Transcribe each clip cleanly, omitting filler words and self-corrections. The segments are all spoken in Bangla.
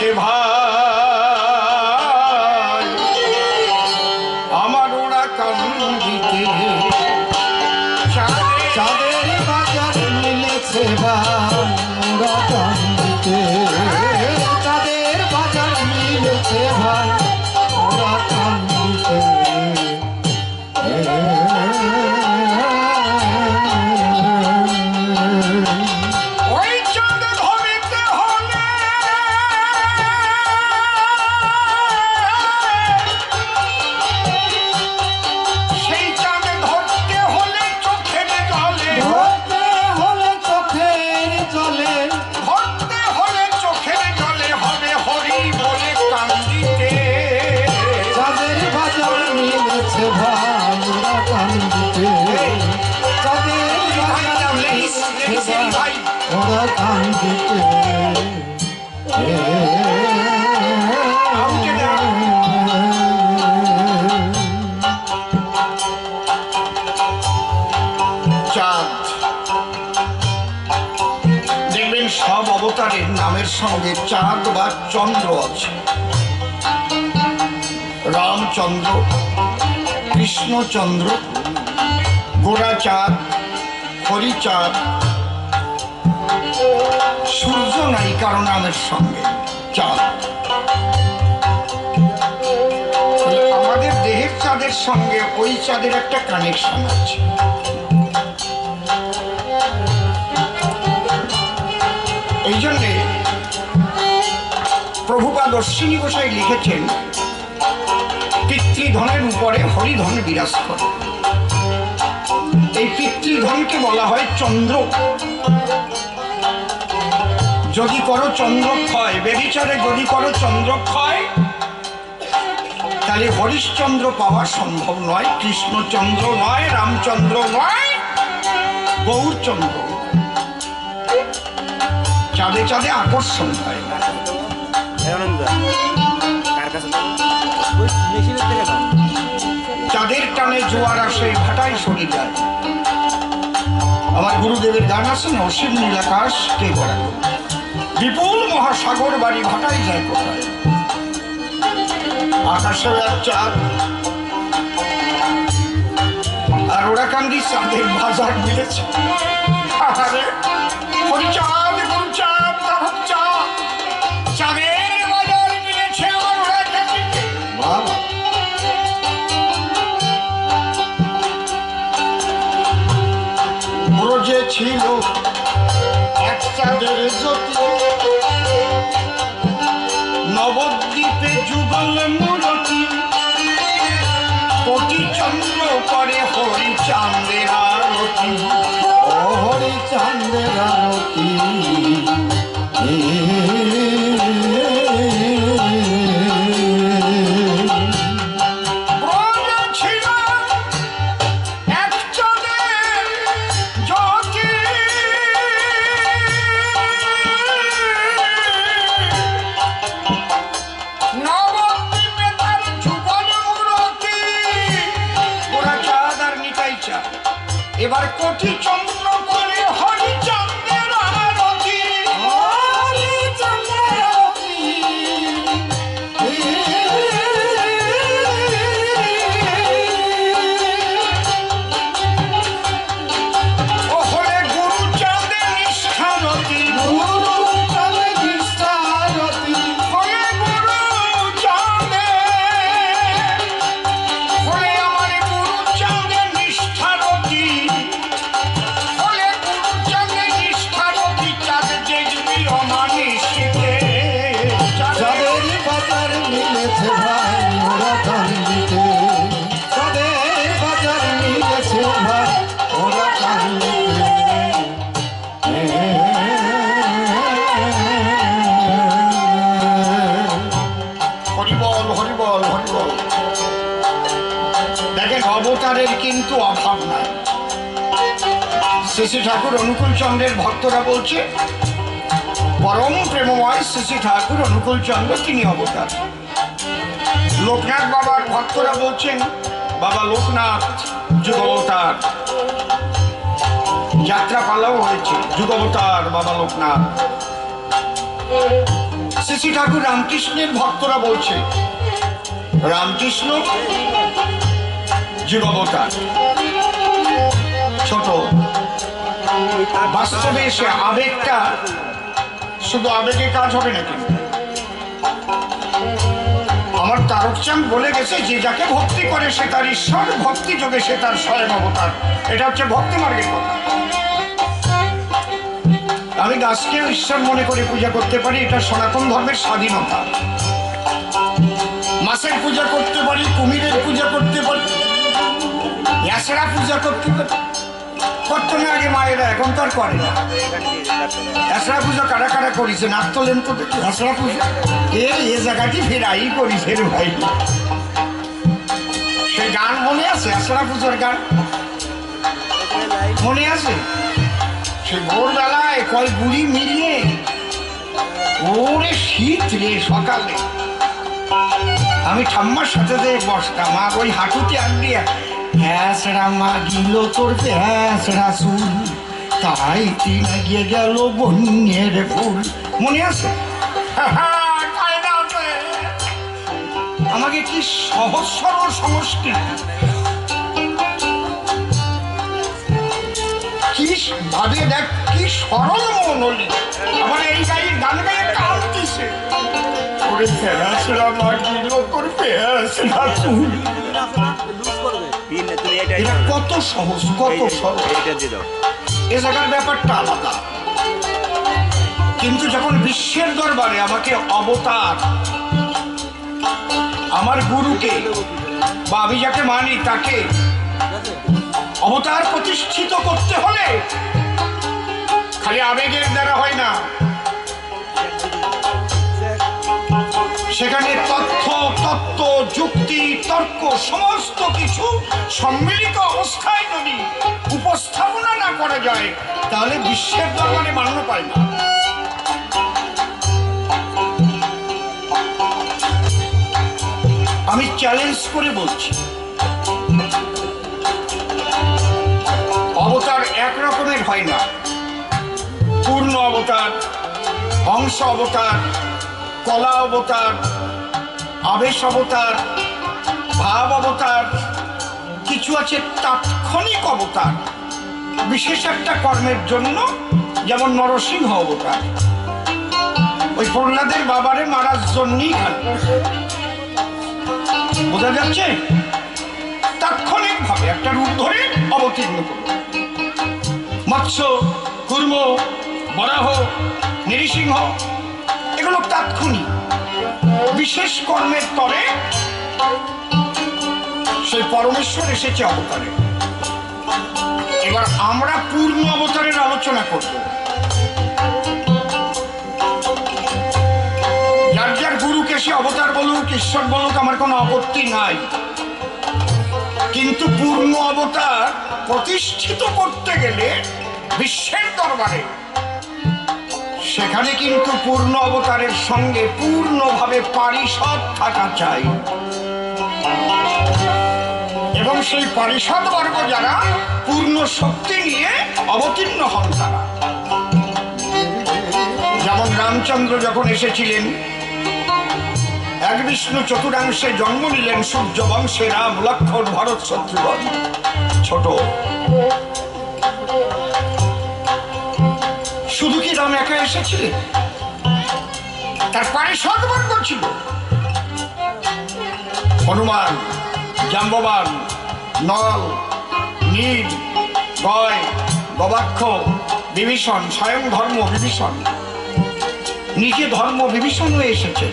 মিলেছে ভাই আমার ওরা কান্দিতে চাঁদের বাজার মিলেছে ভাই ওরা কান্দিতে চাঁদের বাজার মিলেছে ভাই ওরা কান্দিতে ওই চাঁদ ধরিতে হলে সেই চাঁদ ধরতে হলে চোখের জলে ধরতে হলে চোখের জলে ধরতে হলে চোখের জলে হবে হরি বলে কান্দিতে চাঁদের বাজার মিলেছে ভাই ওরা কান্দিতে চাঁদের বাজার মিলেছে ভাই ওরা কান্দিতে চাঁদ দেখবেন সব অবতারের নামের সঙ্গে চাঁদ বা চন্দ্র আছে। রামচন্দ্র, কৃষ্ণচন্দ্র, গোড়া চাঁদ, হরিচাঁদ, সূর্য নাই কারো নামের সঙ্গে চাঁদ। আমাদের দেহের চাঁদের সঙ্গে ওই চাঁদের একটা কানেকশন আছে। এই জন্যে প্রভুপাদ অশ্বিনী গোসাই লিখেছেন পিতৃধনের উপরে হরিধন বিরাজ করে। এই পিতৃধনকে বলা হয় চন্দ্র। যদি করো চন্দ্রক্ষয়, বেবিচারে যদি করো চন্দ্রক্ষয়, তাহলে হরিশ্চন্দ্র পাওয়া সম্ভব নয়, কৃষ্ণচন্দ্র নয়, রামচন্দ্র নয়, গৌরচন্দ্র। চাঁদে চাঁদে আকর্ষণ হয় না। চাঁদের টানে জোয়ার আসে ভাটাই সরে যায়। আমার গুরুদেবের গান আছে না, অসীম নীলাকাশ কে গড়া, বিপুল মহাসাগর বাড়ি ভাটাই যায় কোথায়। আকাশেও এক চাঁদ আর ওরা কান্দি চাঁদের বাজার মিলেছে। আরে হরিচাঁদ, গুরুচাঁদ, চাঁদ, চাঁদের বাজার মিলেছে আমার ওরা কান্দিতে। বাবা ব্রজে ছিল এক চাঁদের জ্যোতি, নবদ্বীপে যুগল মূরতি, কোটি চন্দ্র করে হরি চাঁদের আরতি। ও হরি চাঁদের আরতি ব্রজে ছিল এক চাঁদের জ্যোতি, নবদ্বীপে তার যুগল মূরতি। ওরা চাঁদ আর নিতাই চাঁদ, এবার কোটি চন্দ্র করে হরি চাঁদের আরতি। হরি চাঁদের আরতি ও হরে গুরু চাঁদের নিষ্ঠারতি, গুরু চাঁদের নিষ্ঠারতি হরে গুরু চাঁদের, হরে আমার গুরু চাঁদের নিষ্ঠারতি, হরে গুরু চাঁদের নিষ্ঠারতি। চাঁদ দেখবি অমানিসিতে, চাঁদের বাজার মিলেছে ভাই ওরা কান্দিতে চাঁদের বাজার মিলেছে ভাই ওরা কান্দিতে হরিবল হরিবল হরিবল। দেখেন অবতারের কিন্তু অভাব নাই। শ্রী শ্রী ঠাকুর অনুকূল চন্দ্রের ভক্তরা বলছে পরম প্রেমময় শ্রী শ্রী ঠাকুর অনুকূল চন্দ্র তিনি অবতার। লোকনাথ বাবার ভক্তরা বলছেন বাবা লোকনাথ যুগাবতার। যাত্রা পালাও হয়েছে যুগাবতার বাবা লোকনাথ। শ্রী শ্রী ঠাকুর রামকৃষ্ণের ভক্তরা বলছে রামকৃষ্ণ জীবাবতার, ছোট। বাস্তবে সে আবেগটা শুধু আবেগে কাজ হবে না। কিন্তু আমার তারকচাঁদ বলে গেছে যে যাকে ভক্তি করে সে তার ঈশ্বর, ভক্তি যোগে সে তার স্বয়ং অবতার। এটা হচ্ছে ভক্তি মার্গের কথা। আমি গাছকেও ঈশ্বর মনে করে পূজা করতে পারি, এটা সনাতন ধর্মের স্বাধীনতা। মাছের পূজা করতে পারি, কুমিরের পূজা করতে পারি, ইয়াসরা পূজা করতে পারি। করতো না আগে মায়েরা, এখন তো আর করে না। ইয়াসরা পূজা কারা কারা করেছে নাক তোলেন তো দেখি। ইয়াসরা পূজা এ জায়গাটি ফেরাই করেছে রে ভাই। সে গান মনে আছে? ইয়াসরা পূজার গান মনে আছে? সে ভোরবেলায় কয় বুড়ি মিলিয়ে, ওরে শীত রে সকালে, আমি ঠাম্মার সাথে বসতাম, মা ওই হাঁটুতে আগ দিয়ে হ্যাঁসড়া মা গিল তোর হ্যাঁসড়া চুল, তাই তিন গিয়ে গেল বন্যের ফুল। মনে আছে? আমাকে কি সহজ সরল সংস্কৃতি, কি ভাবে দেখ, কি সরল মন হলি। আমার এই গায়ে গান গায়ে কাঁদতেছে, ওরে ফেরাসরা মা গিল তোর ফেরাসরা চুল। এটা কত সহজ, কত সহজ। এ জায়গার ব্যাপারটা আলাদা। কিন্তু যখন বিশ্বের দরবারে আমাকে অবতার, আমার গুরুকে বা আমি যাকে মানি তাকে অবতার প্রতিষ্ঠিত করতে হলে খালি আবেগের দ্বারা হয় না। সেখানে তথ্য, তত্ত্ব, যুক্তি, তর্ক সমস্ত কিছু সম্মিলিত অবস্থায় যদি উপস্থাপনা না করা যায় তাহলে বিশ্বের দরবারে মান্য পায় না। আমি চ্যালেঞ্জ করে বলছি, অবতার এক রকমের হয় না। পূর্ণ অবতার, অংশ অবতার, কলা অবতার, আবেশ অবতার, ভাব অবতার, কিছু আছে তাৎক্ষণিক অবতার বিশেষ একটা কর্মের জন্য, যেমন নরসিংহ অবতার ওই প্রহ্লাদের বাবারে মারার জন্যই খালি। বোঝা যাচ্ছে? তাৎক্ষণিক ভাবে একটা রূপ ধরে অবতীর্ণ করল। মৎস্য, কুর্ম, বরাহ, নৃসিংহ এগুলো তাৎক্ষণিক বিশেষ কর্মের তরে সেই পরমেশ্বর এসেছে অবতারে। এবার আমরা পূর্ণ অবতারের আলোচনা করব। যার যার গুরুকে সে অবতার বলুক, ঈশ্বর বলুক, আমার কোনো আপত্তি নাই। কিন্তু পূর্ণ অবতার প্রতিষ্ঠিত করতে গেলে বিশ্বের দরবারে সেখানে কিন্তু পূর্ণ অবতারের সঙ্গে পূর্ণভাবে পারিষদ থাকা চাই। এবং সেই পারিষদ বর্গ যারা পূর্ণ শক্তি নিয়ে অবতীর্ণ হন তারা। যেমন রামচন্দ্র যখন এসেছিলেন, এক বিষ্ণু চতুরাংশে জন্ম নিলেন, সূর্য বংশে রাম, লক্ষ্মণ, ভরত, শত্রুঘ্ন। ছোট শুধু কি রাম একা এসেছিলেন? তার পারিষদ বর্গ ছিল হনুমান, জাম্ববান, নল, নীল, গয়, গবাক্ষ, বিভীষণ, স্বয়ং ধর্ম বিভীষণ। নিজে ধর্ম বিভীষণ হয়ে এসেছেন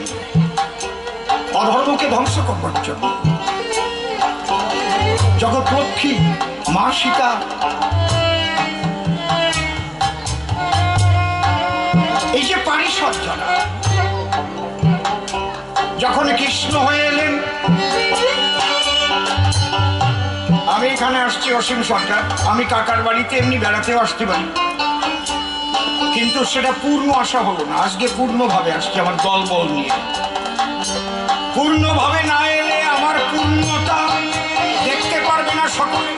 অধর্মকে ধ্বংস করবার জন্য। জগৎলক্ষ্মী মা সীতা, এই যে পারিষদ যারা, যখন কৃষ্ণ হয়ে এলেন, আমি এখানে আসছি অসীম সরকার, আমি কাকার বাড়িতে এমনি বেড়াতেও আসতে পারি, কিন্তু সেটা পূর্ণ আশা হলো না। আজকে পূর্ণভাবে আসছি আমার দলবল নিয়ে। পূর্ণভাবে না এলে আমার পূর্ণতা দেখতে পারবে না সকলে।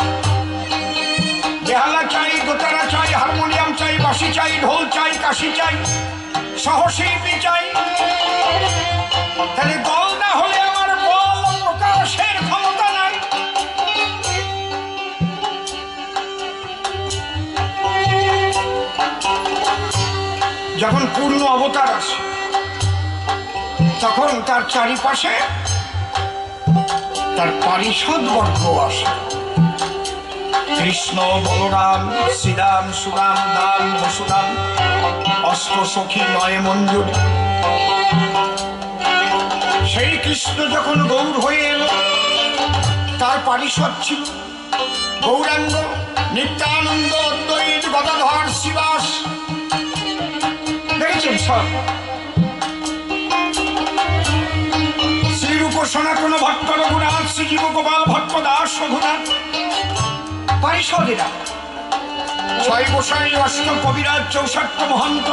বেহালা চাই, দোতারা চাই, হারমোনিয়াম চাই, বাঁশি চাই, ঢোল চাই, কাশি চাই, সহশিল্পী চাই, তাহলে দল না হলে আমার বল প্রকাশের ক্ষমতা নাই। যখন পূর্ণ অবতার আসে তখন তার চারিপাশে তার পারিষদ বর্গ আসে। কৃষ্ণ, বলরাম, শ্রীরাম, সুরাম, দাম, বসুরাম, অষ্ট সখী, নয় মঞ্জুরি। সেই কৃষ্ণ যখন গৌর হয়ে এলো তার পারিষদ ছিল গৌরাঙ্গ, নিত্যানন্দ, অদ্বৈত, গদাধর, শ্রীবাস। দেখেছেন সব শ্রীরূপ সনাতন ভট্ট, রঘুনাথ, শ্রীজীব গোপাল ভট্ট, দাস, রঘুনাথ পারিষদেরা। ছয় গোসাই, অষ্ট কবিরাজ, 64 মহন্ত।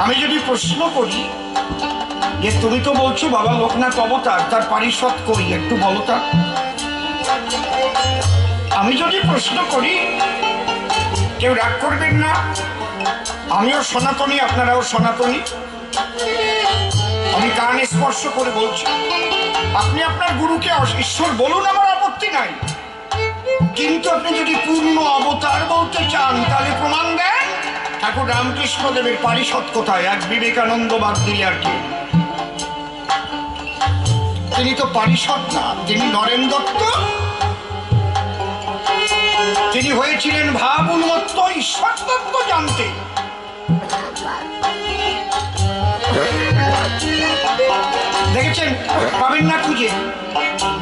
আমি যদি প্রশ্ন করি যে তুমি তো বলছো বাবা লোকনাথ অবতার, তার পারিষদ কই একটু বলো তা। আমি যদি প্রশ্ন করি কেউ রাগ করবেন না, আমিও সনাতনী, আপনারাও সনাতনী। আমি কান স্পর্শ করে বলছি, আপনি আপনার গুরুকে ঈশ্বর বলুন, আমার আপত্তি নাই, কিন্তু আপনি যদি পূর্ণ অবতার বলতে চান তাহলে প্রমাণ দেন। ঠাকুর রামকৃষ্ণ দেবের পারিষদ কোথায়? এক বিবেকানন্দ বাদ দিয়ে আর কি। তিনি তো পারিষদ না, তিনি নরেন দত্ত। তিনি হয়েছিলেন ভাব উন্মত্ত, ঈশ্বর তত্ত্ব জানতে। দেখেছেন, পাবেন না খুঁজে,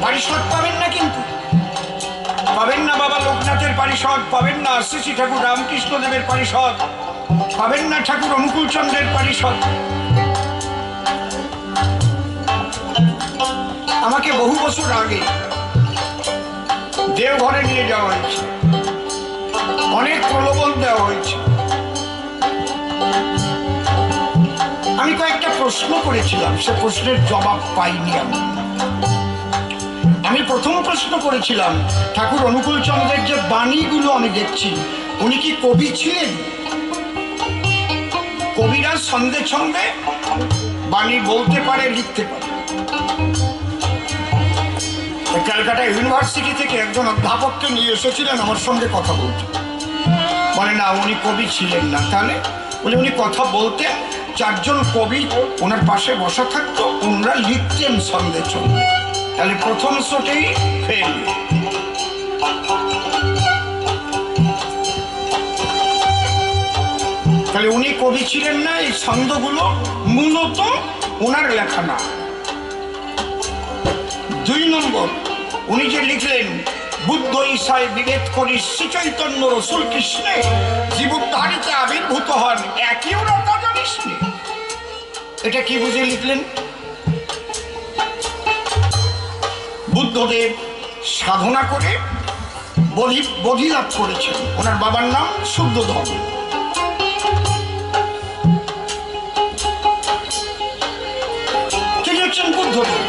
পারিষদ পাবেন না, কিন্তু পাবেন না বাবা লোকনাথের পারিষদ, পাবেন না শ্রী শ্রী ঠাকুর রামকৃষ্ণ দেবের পারিষদ, পাবেন না ঠাকুর অনুকূল চন্দ্রের পারিষদ। আমাকে বহু বছর আগে দেওঘরে নিয়ে যাওয়া হয়েছে, অনেক প্রলোভন দেওয়া হয়েছে। আমি কয়েকটা প্রশ্ন করেছিলাম, সে প্রশ্নের জবাব পাইনি। আমি প্রথম প্রশ্ন করেছিলাম ঠাকুর অনুকূল চন্দ্রের যে বাণীগুলো আমি দেখছি, উনি কি কবি ছিলেন? কবিরা ছন্দে ছন্দে বাণী বলতে পারে, লিখতে পারে। ক্যালকাটা ইউনিভার্সিটি থেকে একজন অধ্যাপককে নিয়ে এসেছিলেন আমার সঙ্গে কথা বলতে। বলে না, উনি কবি ছিলেন না। তাহলে বলে উনি কথা বলতেন, 4 জন কবি ওনার পাশে বসা থাকতো, ওনারা লিখতেন ছন্দে ছন্দে। তাহলে প্রথম শোটেই ফেল। তাহলে উনি কবি ছিলেন না, এই ছন্দগুলো মূলত ওনার লেখা না। 2 নম্বর, উনি যে লিখলেন বুদ্ধ ঈশায় বিভেদ করি শ্রী চৈতন্য রসুল কৃষ্ণে জীবুদ্ধারিতে আবির্ভূত হন, একই ওরা তা জানিস নি। এটা কি বুঝে লিখলেন? বুদ্ধদেব সাধনা করে বোধি লাভ করেছেন, ওনার বাবার নাম শুদ্ধোধন। তিনি হচ্ছেন বুদ্ধদেব।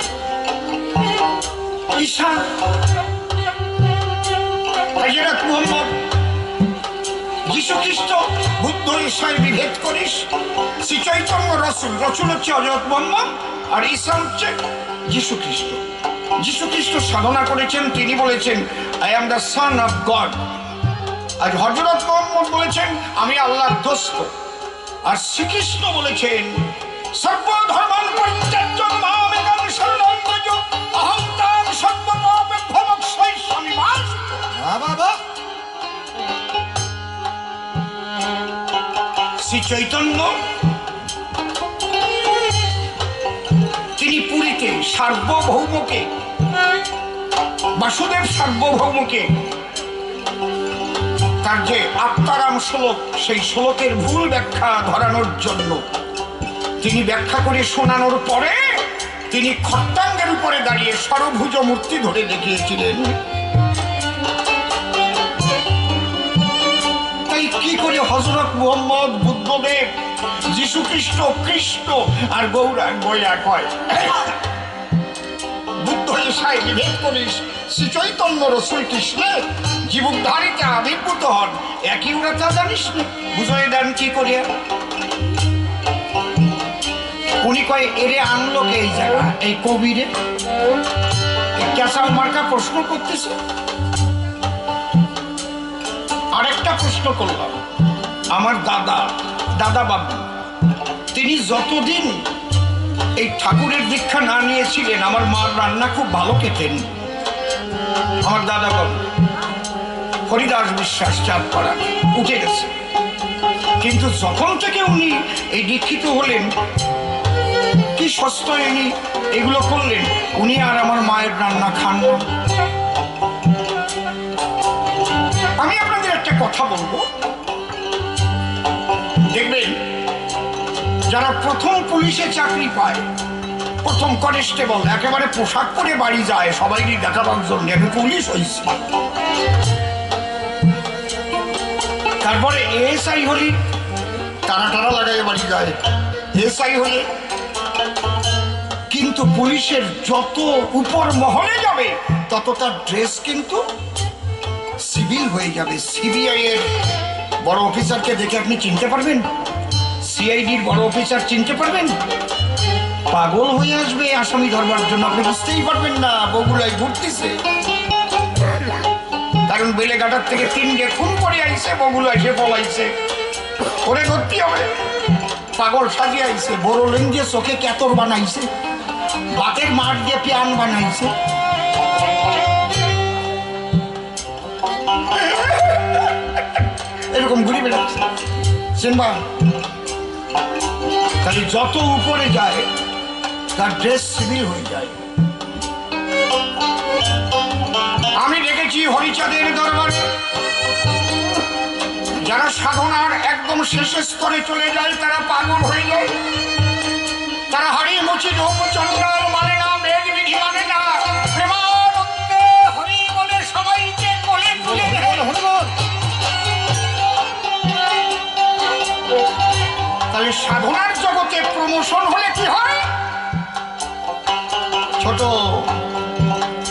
ঈশা হযরত মুহাম্মদ, যীশু খ্রিস্ট বুদ্ধ ঈশায় বিভেদ করিস শ্রী চৈতন্য রসুল। রসুল হচ্ছে হযরত মুহাম্মদ আর ঈশা হচ্ছে যীশু খ্রিস্ট। যীশু খ্রিস্ট সাধনা করেছেন, তিনি বলেছেন I am the son of God. আর হযরত মুহাম্মদ বলেছেন আমি আল্লাহর দোস্ত। আর শ্রীকৃষ্ণ বলেছেন সর্বধর্মান পরিত্যাজ্য মাম একং শরণং ব্রজ অহং ত্বাং সর্বপাপেভ্যো মোক্ষয়িষ্যামি মা শুচঃ। বাবা, শ্রী চৈতন্য তিনি পুরীতে সার্বভৌমকে, বাসুদেব সার্বভৌমকে তার যে আত্মারাম শ্লোক, সেই শ্লোকের ভুল ব্যাখ্যা ধরানোর জন্য তিনি ব্যাখ্যা করে শোনানোর পরে তিনি খট্টাঙ্গের উপরে দাঁড়িয়ে সরভুজ মূর্তি ধরে দেখিয়েছিলেন। তাই কি করে হযরত মুহাম্মদ, বুদ্ধদেব, যীশু খ্রিস্ট, কৃষ্ণ আর গৌরাঙ্গ এক হয়? বুদ্ধ ঈশায় বিভেদ করিস শ্রী চৈতন্য রসুল কৃষ্ণে জীবুদ্ধারিতে আবির্ভূত হন, একই ওরা তা জানিস না? বুঝাই দেন কি করিয়া? উনি কয় এরে আনলো কে এই জায়গা, এই কবিরে ক্যাসাল মার্কা প্রশ্ন করতেছে। আরেকটা প্রশ্ন করলাম, আমার দাদা বাবু তিনি যতদিন এই ঠাকুরের দীক্ষা না নিয়েছিলেন আমার মার রান্না খুব ভালো খেতেন। আমার দাদা বাবু হরিদাস বিশ্বাস চাঁদপাড়া উঠে গেছে, কিন্তু যখন থেকে উনি এই দীক্ষিত হলেন কি সস্তায় উনি এগুলো করলেন, উনি আর আমার মায়ের রান্না খান না। আমি আপনাদের একটা কথা বলবো, দেখবেন যারা প্রথম পুলিশে চাকরি পায়, প্রথম কনস্টেবল একেবারে পোশাক পরে বাড়ি যায় সবাইকে দেখাবার জন্য আমি পুলিশ হয়েছি, তারপরে এএসআই হলে টানা লাগাই বাড়ি যায় এএসআই হলে, কিন্তু পুলিশের যত উপর মহলে যাবে তত তার ড্রেস কিন্তু সিভিল হয়ে যাবে। সিবিআই এর বড় অফিসারকে দেখে আপনি চিনতে পারবেন? সিআইডির বড় অফিসার চিনতে পারবেন? পাগল হয়ে আসবে আসামি ধরবার জন্য, আপনি বুঝতেই পারবেন না বগুড়ায় ঘুরতেছে, কারণ বেলেঘাটার থেকে 3টে খুন করে আইছে, বগুড়া এসে পলাইছে, ওরে ধরতে হবে। পাগল সাজিয়ে আইছে, বড় লেন দিয়ে চোখে ক্যাতর বানাইছে, বাতের মাঠ দিয়ে পিয়ান বানাইছে, এরকম ঘুরে বেড়াচ্ছে সিনবা। তাহলে যত উপরে যায় তার ড্রেস সিভিল হয়ে যায়। আমি দেখেছি হরিচাঁদের দরবারে যারা সাধনার একদম শেষ স্তরে চলে যায় তারা পাগল হয়ে যায়, তারা হরি মুচি ধূম চন্দ্রাল মানে না, বেদ বিধি মানে না, প্রেমানন্দে হরি বলে সবাইকে কোলে তুলে নেয়। তাহলে সাধনার জগতে প্রমোশন হলে কি হয়? ছোট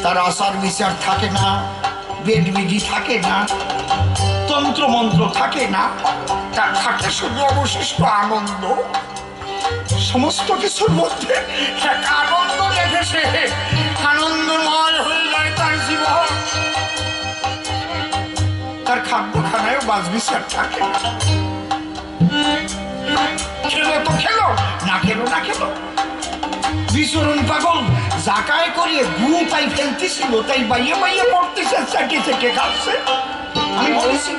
তার আচার বিচার থাকে না, বেদ বিধি থাকে না, তন্ত্র মন্ত্র থাকে না, তার থাকে শুধু অবশিষ্ট আনন্দ। সমস্ত কিছুর মধ্যে এক আনন্দ রেখেছে, আনন্দময় হয়ে যায় তার জীবন। তার খাদ্য খানায়ও বাজ বিচার থাকে না, খেলো তো খেলো, না খেলো না খেলো। বিচরণ পাগল জাকায় করিয়ে গু তাই ফেলতেছিল, তাই বাইয়ে বাইয়ে পড়তেছে, চাটে চেটে খাচ্ছে, আমি বলেছি।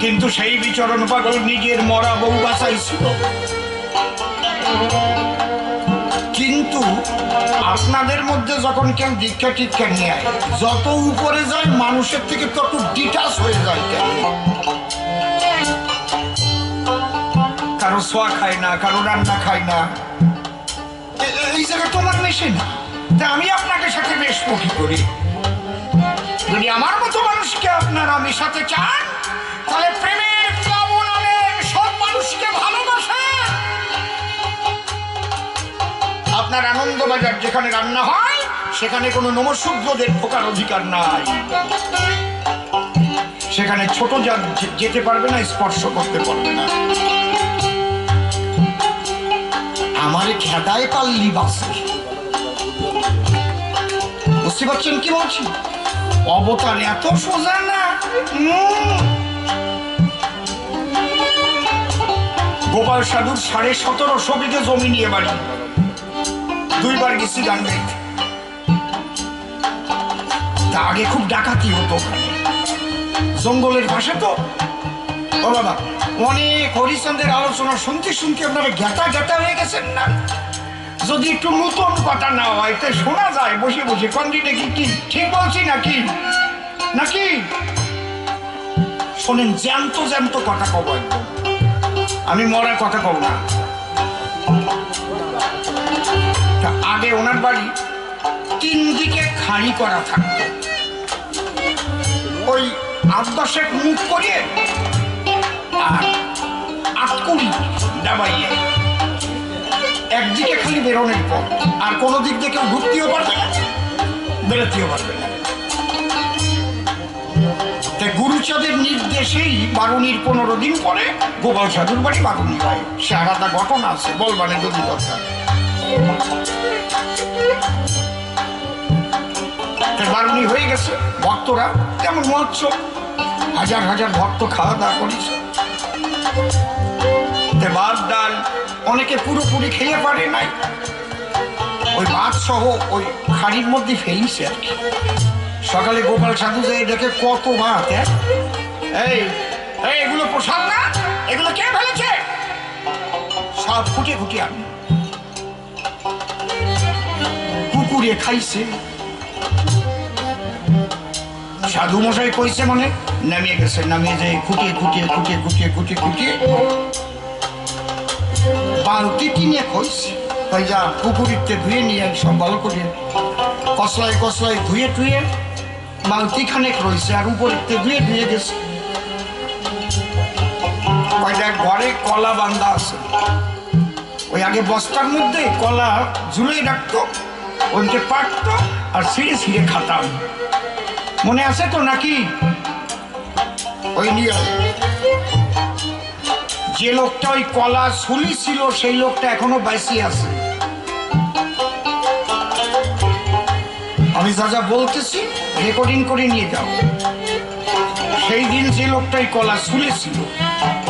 কিন্তু সেই বিচরণ পাগল নিজের মরা বউ বাঁচাইছিল। কিন্তু আপনাদের মধ্যে যখন কেউ দীক্ষা টিক্ষা নিয়ে যত উপরে যায় মানুষের থেকে তত ডিটাচ হয়ে যায়। কেন? কারো সোয়া খায় না, কারো রান্না খায় না, এই জায়গা তোমার মেশে না, তা আমি আপনাকে সাথে মেশবো কি করি? যদি আমার মতো মানুষকে আপনারা মেশাতে চান তাহলে প্রেমের প্লাবন আনেন, সব মানুষকে ভালোবাসেন। আপনার আনন্দবাজার যেখানে রান্না হয় সেখানে কোনো নমশূদ্রদের ঢোকার অধিকার নাই, সেখানে ছোট যেতে পারবে না, স্পর্শ করতে পারবে না। আমারে খেদায় পাল্লি বাসে, বুঝতে পারছেন কি বলছি? অবতার এত সোজা না। গোপাল সাধুর 1750 বিঘে জমি নিয়ে বাড়ি, 2 বার গেছি গান গাইতে। তা আগে খুব ডাকাতি হতো ওখানে, জঙ্গলের পাশে তো। ও বাবা, অনেক হরিচন্দ্রের আলোচনা শুনতে শুনতে আপনারা ঘেটা ঘেটা হয়ে গেছেন না? যদি একটু নতুন কথা না হয় তাই শোনা যায় বসে বসে, কন্ডিটা কি ঠিক বলছি নাকি? নাকি শোনেন, জ্যান্ত জ্যান্ত কথা কব, একদম আমি মরার কথা কব না। আগে ওনার বাড়ি 3 দিকে খাঁড়ি করা থাকতো, ওই 8-10 মুখ করিয়ে আর 8 ডাবাইয়ে, একদিকে খালি বেরোনের পথ, আর কোনো দিক দিয়ে কেউ ঢুকতেও পারবে না, বেরোতেও পারবে না। তাই গুরু চাঁদের নির্দেশেই বারুণীর 15 দিন পরে গোপাল সাধুর বাড়ি বারুণী হয়। সে আলাদা ঘটনা আছে, বলবানে যদি দরকার। বারুণী হয়ে গেছে, ভক্তরা যেমন মহোৎসব, হাজার হাজার ভক্ত খাওয়া দাওয়া করেছে। ভাত ডাল অনেকে পুরোপুরি খেয়ে পারে নাই, ওই ভাত সহ ওই খাড়ির মধ্যে ফেলছে আর কি। সকালে গোপাল সাধু যায় দেখে কত ভাত। এই এগুলো প্রসাদ না, এগুলো কে ফেলেছে? সব খুঁটে খুঁটে আন, কুকুরে খাইছে। সাধু মশাই কইছে মানে নামিয়ে গেছে, নামিয়ে যায় খুঁটিয়ে খুঁটিয়ে খুঁটিয়ে খুঁটিয়ে খুঁটিয়ে খুঁটিয়ে বালতি কিনে খইছে। তাই যা পুকুরিতে ধুয়ে নিয়ে সব ভালো করে কসলায় কসলায় ধুয়ে টুয়ে বালতি খানেক রয়েছে, আর উপরেতে ধুয়ে ধুয়ে গেছে। কয়টা ঘরে কলা বান্ধা আছে, ওই আগে বস্তার মধ্যে কলা ঝুলে রাখতো, ওইকে পাকতো আর ছিঁড়ে ছিঁড়ে খাতাম। মনে আছে তো নাকি? ওই নিয়ে যে লোকটা ওই কলা শুলি ছিল সেই লোকটা এখনো বাইসি আছে। আমি যা যা বলতেছি রেকর্ডিং করে নিয়ে যাও। সেই দিন যে লোকটাই কলা শুলে ছিল,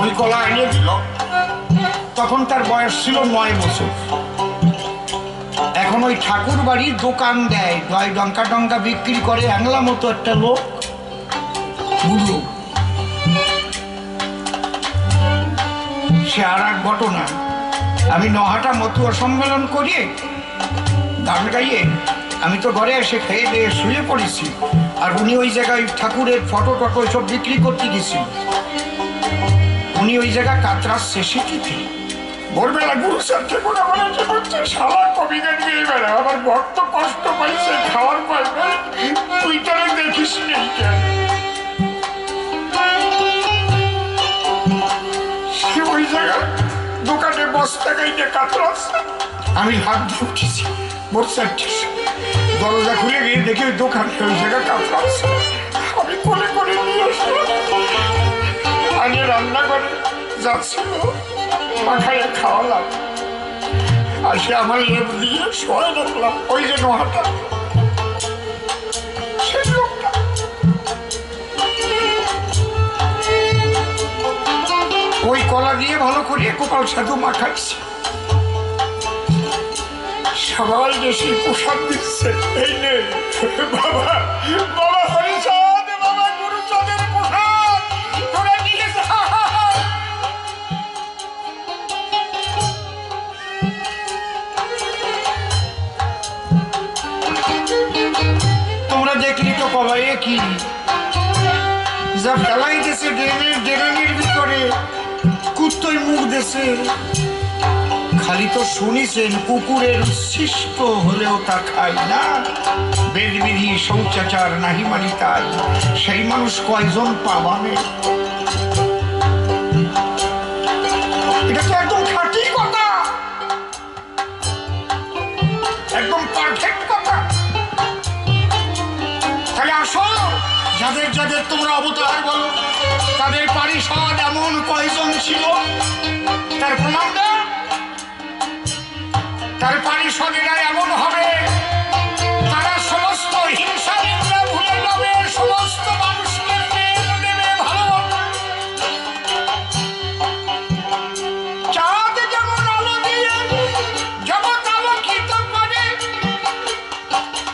ওই কলা এনে দিল, তখন তার বয়স ছিল 9 বছর। এখন ওই ঠাকুর বাড়ির দোকান দেয়, ডঙ্কা ডঙ্কা বিক্রি করে, অ্যাংলা মতো একটা লোক, বুঝলো। সে আর এক ঘটনা, আমি নহাটা মতুয়া সম্মেলন করিয়ে গান গাইয়ে আমি তো ঘরে এসে খেয়ে দিয়ে শুয়ে পড়েছি, আর উনি ওই জায়গায় ঠাকুরের ফটো টটো সব বিক্রি করতে গেছিল। উনি ওই জায়গা কাতরাচ্ছে সিটিতে। ভোরবেলা গুরু সাথে সারা কবি গান গিয়ে বেড়া, আমার ভক্ত কষ্ট পাইছে, খাওয়ার পাইবে, তুই তারা দেখিস নেই কেন? সে ওই জায়গা দোকানে বস্তা গাইতে কাতরাচ্ছে। আমি হাত দিয়ে উঠেছি, দরজা খুলে গিয়ে দেখি ওই দোকানে ওই জায়গা কাতরাচ্ছে। আমি কোলে করে নিয়ে আসলাম, আগে রান্না করে যাচ্ছিল, মাখাইয়া খাওয়ালাম, আর সে আমার লেপ দিয়ে শোয়া রাখলাম। ওই যে নোহাটা, সেই লোকটা ওই কলা দিয়ে ভালো করে গোপাল সাধু মাখাইছে, সবাই বেশি প্রসাদ দিচ্ছে। এই নে বাবা, বাবা হরিচাঁদ, বাবা গুরুচাঁদের প্রসাদ তোরা নিয়ে যা। তোমরা দেখলি তো বাবা, এ কি যা ফেলাই দিয়েছে ড্রেনের ভিতরে, কুত্তই মুখ দিয়েছে। খালি তো শুনিছেন কুকুরের উচ্ছিষ্ট হলেও তা খায় না, বেদবিধি শৌচাচার নাহি মানি তাই, সেই মানুষ কয়জন পাবানে? এটা তো একদম খাঁটি কথা, একদম পারফেক্ট কথা। তাহলে আসো, যাদের যাদের তোমরা অবতার বলো, তাদের পারিষদ এমন কয়জন ছিল তার প্রমাণ দাও। তার পারিষদেরা এমন হবে, তারা সমস্ত হিংসা নিন্দা ভুলে যাবে, সমস্ত মানুষকে প্রেম দেবে, ভালোবাসবে। চাঁদ যেমন আলো দিয়ে জগৎ আলোকিত করে,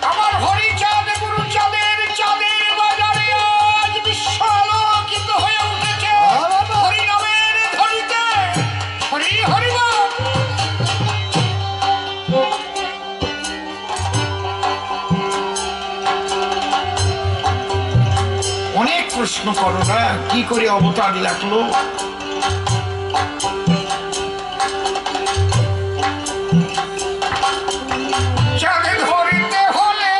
আমার হরিচাঁদ গুরুচাঁদের চাঁদের বাজারে আজ বিশ্ব আলোকিত হয়ে উঠেছে হরিনামের ধ্বনিতে। হরি হরি বল। অনেক প্রশ্ন করো না, কি করে অবতার লাগলো? চাঁদে ধরিতে হলে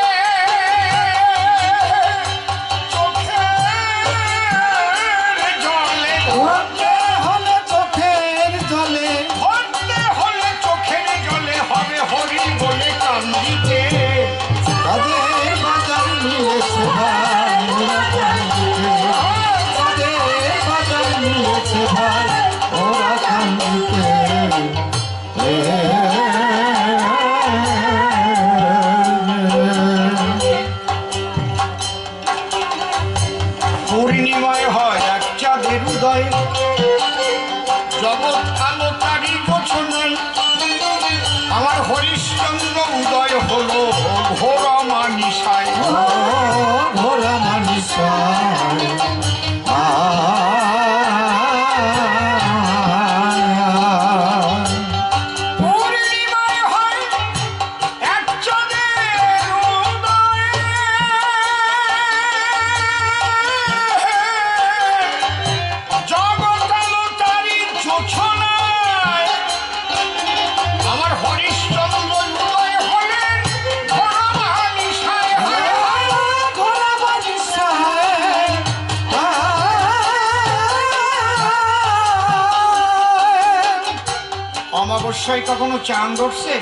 চোখের জলে, ধরতে হলে চোখের জলে, ধরতে হলে চোখের জলে হবে হরি বলে কান্দিতে। তাদের বাজার মিলেছে ভাই, ওরা কান্দিতে। পূর্ণিমায় হয় এক চাঁদের উদয়, জগৎ আলো তারি গোছনায়। আমার হরিশ্চন্দ্র উদয় হলো ঘোর মানিসায়, ঘোর মানিসায়। পূর্ণিমায় হয় এক চাঁদের উদয়, জগৎ আলো তারি জোছনায়। আমার হরিশ্চন্দ্র উদয় হলেন ঘোর মানিসায়। ঘোর মানিসায়। অমাবস্যায় কখনো চাঁদ উঠছে?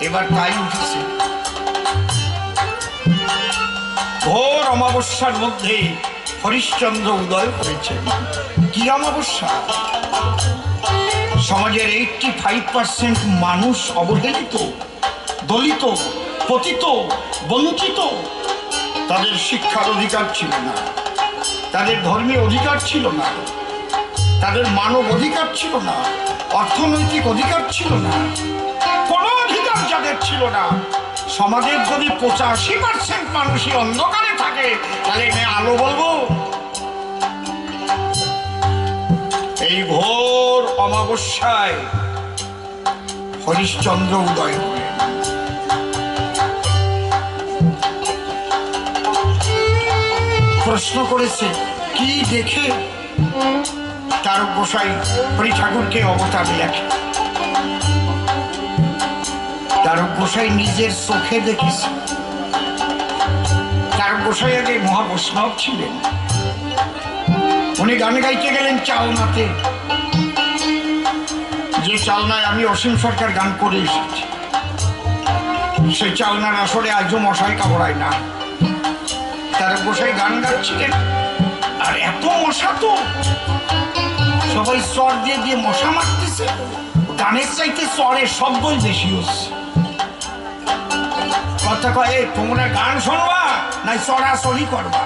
এবার তাই উঠেছে। ঘোর অমাবস্যার মধ্যে হরিশ্চন্দ্র উদয় হয়েছে। কি অমাবস্যা? সমাজের 85% মানুষ অবহেলিত, দলিত, পতিত, বঞ্চিত। তাদের শিক্ষার অধিকার ছিল না, তাদের ধর্মীয় অধিকার ছিল না, তাদের মানব অধিকার ছিল না, অর্থনৈতিক অধিকার ছিল না, কোনো অধিকার যাদের ছিল না। সমাজের যদি 85% মানুষই অন্ধকারে থাকে, তাহলে আমি আলো বলবো? এই ঘোর অমাবস্যায় হরিশ্চন্দ্র উদয় হলেন। প্রশ্ন করেছে কি দেখে? তার গোসাই হরি ঠাকুরকে অবতার লেখে। তার গোসাই নিজের চোখে দেখেছে। তার গোসাই আগে মহাবৈষ্ণব ছিলেন। উনি গান গাইতে গেলেন চালনাতে, যে চালনায় আমি অসীম সরকার গান করে এসেছি। সেই চালনার আসরে আজও মশাই কামড়ায় না। তার গোসাই গান গাচ্ছিলেন, আর এত মশা তো সবাই চর দিয়ে দিয়ে মশা মারতেছে। গানের চাইতে চরের শব্দই বেশি হচ্ছে। কথা কয়, তোমরা গান শুনবা নাই চড়াচড়ি করবা?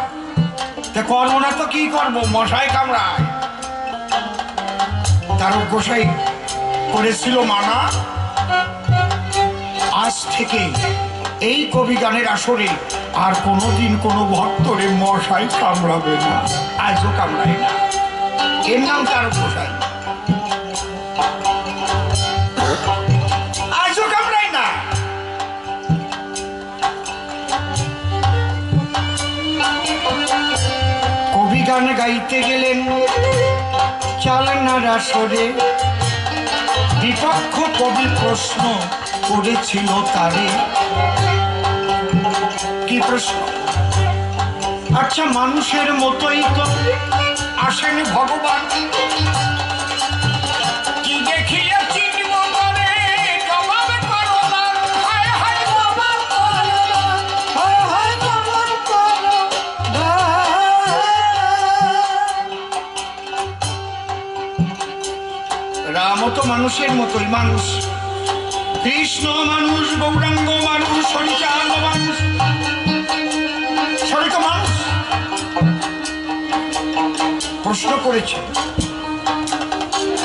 তা করবো না তো কি করবো, মশাই কামড়ায়। তার গোসাই করেছিল মানা, আজ থেকে এই কবি গানের আসরে আর কোনোদিন কোনো ভক্তরে মশাই কামড়াবে না। আজও কামড়ায় না। এর নাম তার গোসাই। আজও কামড়ায় না। কবি গান গাইতে গেলেন চালনার আসরে। বিপক্ষ কবি প্রশ্ন করেছিল তারে। কি প্রশ্ন? আচ্ছা, মানুষের মতোই তো আসেন ভগবান, কি দেখিয়ে চিনব করে? জবাব করো না। হায় হায় জবাব করো না। হায় হায় জবাব করো না। রাম তো মানুষের মতোই মানুষ, কৃষ্ণ মানুষ, গৌরাঙ্গ মানুষ, হরিচাঁদ মানুষ, সবাই তো মানুষ। প্রশ্ন করেছে,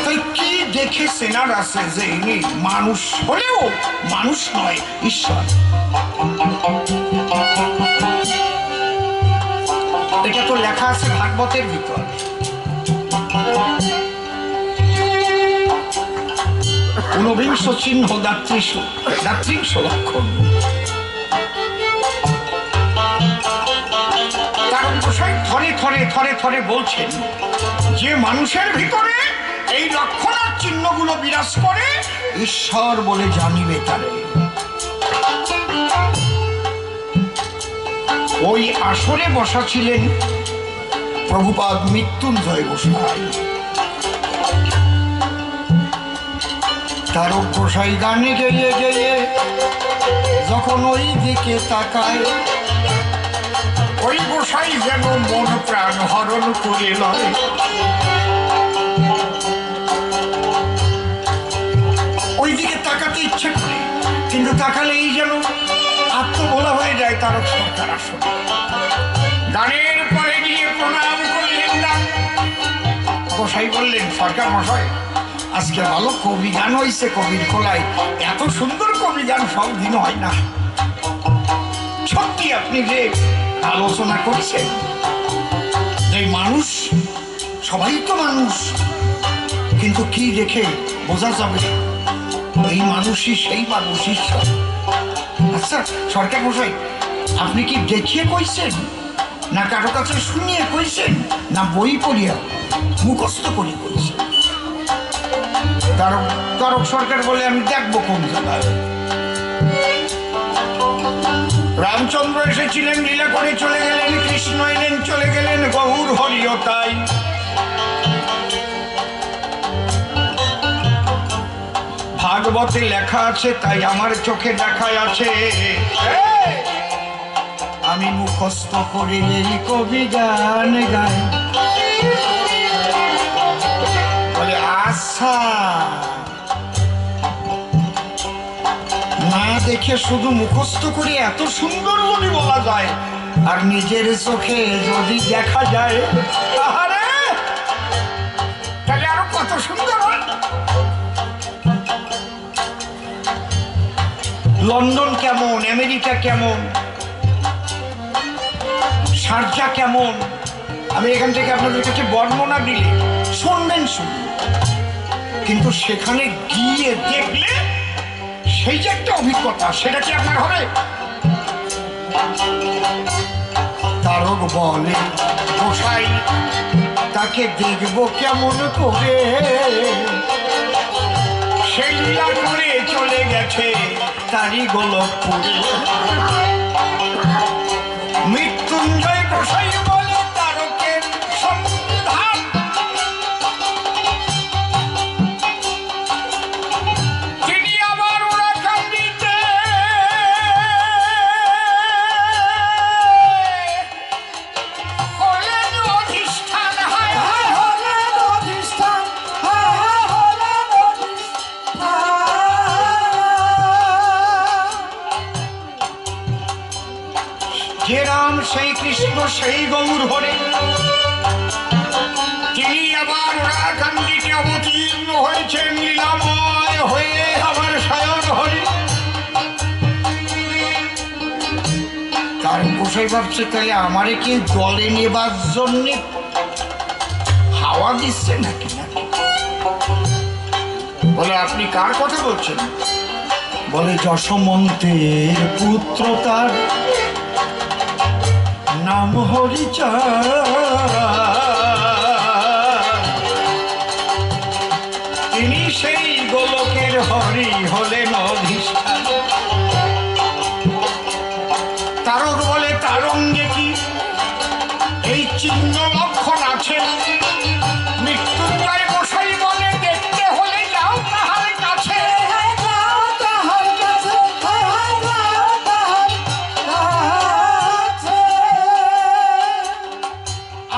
তাই কি দেখে সেনার আছে যে ইনি মানুষ হলেও মানুষ নয়, ঈশ্বর? এটা তো লেখা আছে ভাগবতের ভিতর। ঊনবিংশ চিহ্ন দাত্রিংশ লক্ষণ। তার গোসাই থরে থরে থরে থরে বলছেন, যে মানুষের ভিতরে এই লক্ষণ আর চিহ্নগুলো বিরাজ করে, ঈশ্বর বলে জানিবে তারে। ওই আসরে বসা ছিলেন প্রভুপাদ মৃত্যুঞ্জয় গোসাই। তার গোসাই গানে গেয়ে গেয়ে যখন ওই দিকে তাকায়, ওই গোসাই যেন মন প্রাণ হরণ করে লয়। ওই ইচ্ছে করে, কিন্তু তাকালেই যেন আত্মভোলা হয়ে যায় তারক সরকার। আসলে গানের পরে গিয়ে প্রণাম করলেন না। গোসাই বললেন, সরকার মশাই আজকে ভালো কবি গান হয়েছে, কবির কোলায় এত সুন্দর কবি গান সব দিন হয় না। সত্যি আপনি যে আলোচনা করছেন যে মানুষ, সবাই তো মানুষ, কিন্তু কি দেখে বোঝা যাবে এই মানুষই সেই মানুষ ঈশ্বর? আচ্ছা সরকার মশাই, আপনি কি দেখিয়ে কইছেন, না কারো কাছে শুনিয়ে কইছেন, না বই পড়িয়া মুখস্থ করে কইছেন? তারক সরকার বলে, আমি দেখবো কোন জায়গায়। রামচন্দ্র এসেছিলেন, লীলা করে চলে গেলেন, কৃষ্ণ এলেন চলে গেলেন, গৌর হরিও তাই। ভাগবতে লেখা আছে, তাই আমার চোখে দেখায় আছে। আমি মুখস্থ করে এই কবি গান গাই। বলে আচ্ছা, না দেখে শুধু মুখস্থ করে এত সুন্দর যদি বলা যায়, আর নিজের চোখে যদি দেখা যায়, তাহলে আরো কত সুন্দর হয়। লন্ডন কেমন, আমেরিকা কেমন, শারজা কেমন, আমি এখান থেকে আপনাদের কাছে বর্ণনা দিলে শুনবেন শুধু, কিন্তু সেখানে গিয়ে দেখলে সেই যে একটা অভিজ্ঞতা, সেটা কি আপনার হবে? তারক বলে, গোসাই তাকে দেখবো কেমন করে, সে লীলা করে চলে গেছে তারই গোলকপুরে। মৃত্যুঞ্জয় গোসাই বলে, তারকের সন্ধান তিনি আবার ওরাকান্দিতে হলেন অধিষ্ঠান। হলেন অধিষ্ঠান, হলেন অধিষ্ঠান। যে রাম সেই কৃষ্ণ সেই গৌর হরে, তিনি আবার ওরাকান্দিতে অবতীর্ণ হয়েছেন, লীলাময় হয়ে আমার সায়ন হরে। তার গোসাই ভাবছে, তাহলে আমারে কি দলে নেবার জন্য হাওয়া দিচ্ছে নাকি? বলে, আপনি কার কথা বলছেন? বলে, যশোমন্তের পুত্র, তার নাম হরিচাঁদ, তিনি সেই গোলকের হরি হলেন অধিষ্ঠান। তারক বলে, তার অঙ্গে কি এই চিহ্ন লক্ষণ আছে? মৃত্যুঞ্জয় গোসাই বলে, দেখতে হলে যাও তাহার কাছে।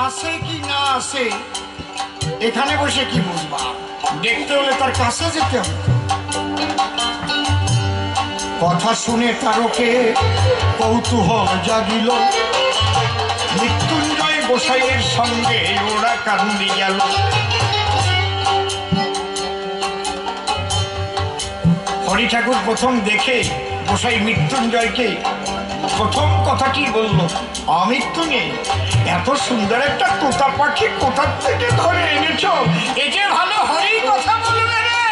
আছে কি না আছে এখানে বসে কি বুঝবা? দেখতে হলে তার কাছে যেতে হবে। কথা শুনে তারকে কৌতূহল জাগিল, মৃত্যুঞ্জয় গোসাইয়ের সঙ্গে ওরা কান্দি গেল। হরি ঠাকুর প্রথম দেখে গোসাই মৃত্যুঞ্জয়কে প্রথম কথা কি বলল? অমৃত্যুঞ্জয়, এত সুন্দর একটা তোতা পাখি কোথার থেকে ধরে এনেছ? এ যে ভালো হরি কথা বলবে রে।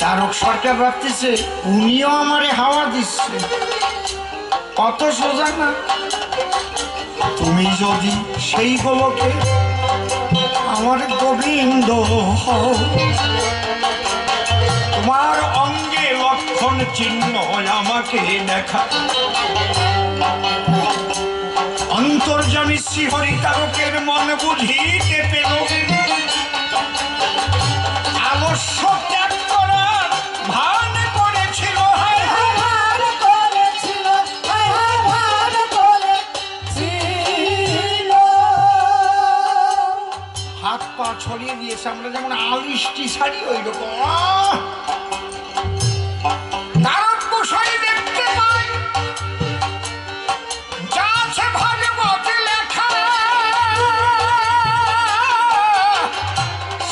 তারক সরকার ভাবতেছে, উনিও আমারে হাওয়া দিচ্ছে, কত সোজা না। তুমি যদি সেই গোলকে আমার গোবিন্দ হও, তোমার অঙ্গে লক্ষণ চিহ্ন আমাকে দেখা। অন্তর্যামী শ্রীহরি তারকের মন বুঝিতে পেল, আলস্য ত্যাগ করার ভান করেছিল। হাত পা ছড়িয়ে দিয়েছে, আমরা যেমন আলিশটি শাড়ি ওই রকম। তারক গোসাই দেখতে পাই যা আছে ভাগবতে লেখা,